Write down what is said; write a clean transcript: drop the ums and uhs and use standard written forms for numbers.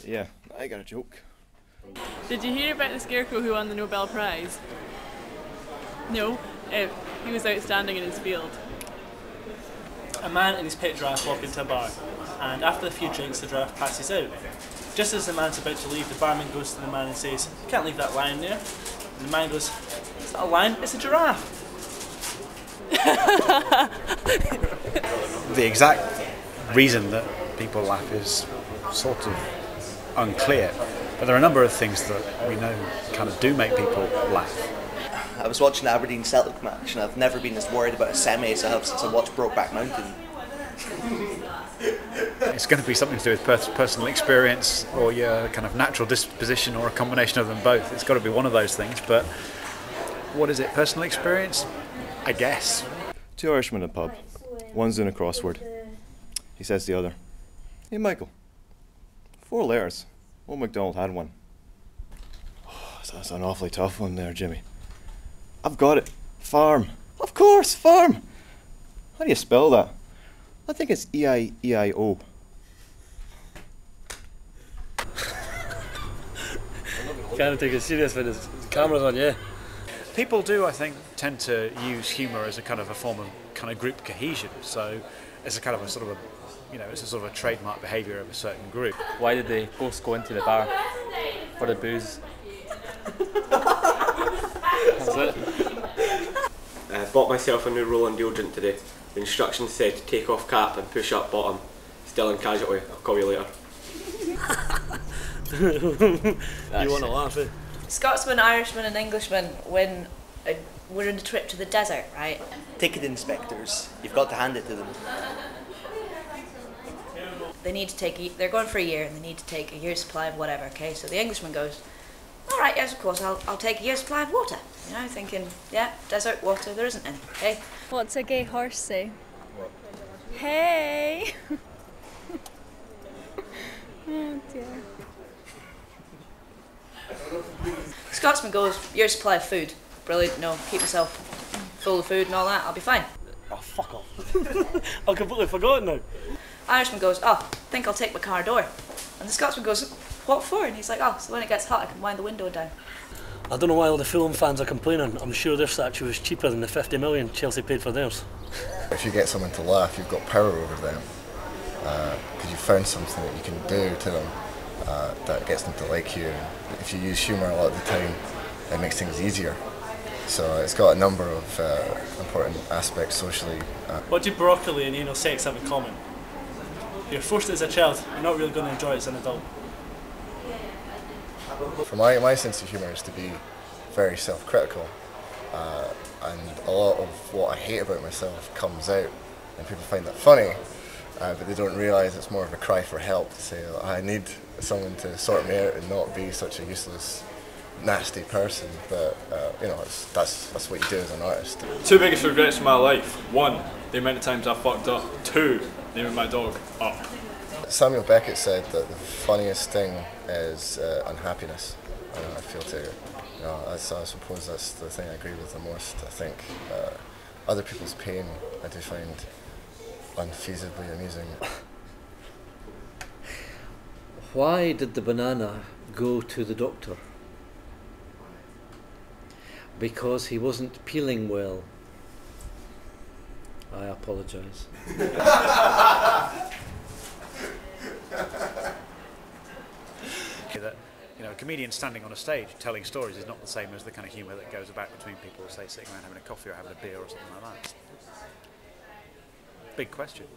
Yeah, I got a joke. Did you hear about the scarecrow who won the Nobel Prize? No, he was outstanding in his field. A man and his pet giraffe walk into a bar, and after a few drinks the giraffe passes out. Just as the man's about to leave, the barman goes to the man and says, "You can't leave that lion there." And the man goes, "It's not a lion, it's a giraffe." The exact reason that people laugh is sort of unclear, but there are a number of things that we know kind of do make people laugh. I was watching the Aberdeen Celtic match and I've never been as worried about a semi as I have since I watched Brokeback Mountain. It's going to be something to do with personal experience or your kind of natural disposition or a combination of them both. It's got to be one of those things, but what is it? Personal experience? I guess. Two Irishmen in a pub. One's doing a crossword. He says to the other, "Hey Michael, 4 letters. Old MacDonald had one." "Oh, that's an awfully tough one there, Jimmy." "I've got it. Farm." "Of course, farm. How do you spell that?" "I think it's E-I-E-I-O." Can't take it serious when the camera's on, yeah. People do, I think, tend to use humour as a kind of a form of kind of group cohesion. So it's a kind of a sort of a, it's a sort of a trademark behaviour of a certain group. Why did they both go into the bar for the booze? That's it. I bought myself a new roll-on deodorant today. The instructions said to take off cap and push up bottom. Still in casualty. I'll call you later. You want to laugh, eh? Scotsman, Irishman and Englishman when we're on a trip to the desert, right? Ticket inspectors, you've got to hand it to them. They need to they're going for a year and they need to take a year's supply of whatever, okay? So the Englishman goes, "Alright, yes, of course, I'll take a year's supply of water." Thinking, yeah, desert water, there isn't any, okay? What's a gay horse say? What? Hey! Oh dear. Scotsman goes, "Year's supply of food." Brilliant, no, keep myself full of food and all that, I'll be fine. Oh, fuck off. I've completely forgotten now. Irishman goes, "Oh, I think I'll take my car door." And the Scotsman goes, "What for?" And he's like, "Oh, so when it gets hot I can wind the window down." I don't know why all the Fulham fans are complaining. I'm sure their statue was cheaper than the 50 million Chelsea paid for theirs. If you get someone to laugh, you've got power over them. Because you've found something that you can do to them that gets them to like you. If you use humour a lot of the time, it makes things easier. So it's got a number of important aspects socially. What do broccoli and anal sex have in common? If you're forced as a child, you're not really going to enjoy it as an adult. For my sense of humour is to be very self-critical, and a lot of what I hate about myself comes out, and people find that funny, but they don't realise it's more of a cry for help to say, "I need someone to sort me out and not be such a useless, nasty person." But that's what you do as an artist. 2 biggest regrets in my life: 1, the amount of times I fucked up; 2, naming my dog Up. Samuel Beckett said that the funniest thing is unhappiness. I feel I suppose that's the thing I agree with the most. I think other people's pain I do find unfeasibly amusing. Why did the banana go to the doctor? Because he wasn't peeling well. I apologise. That a comedian standing on a stage telling stories is not the same as the kind of humour that goes about between people, say, sitting around having a coffee or having a beer or something like that. Big question.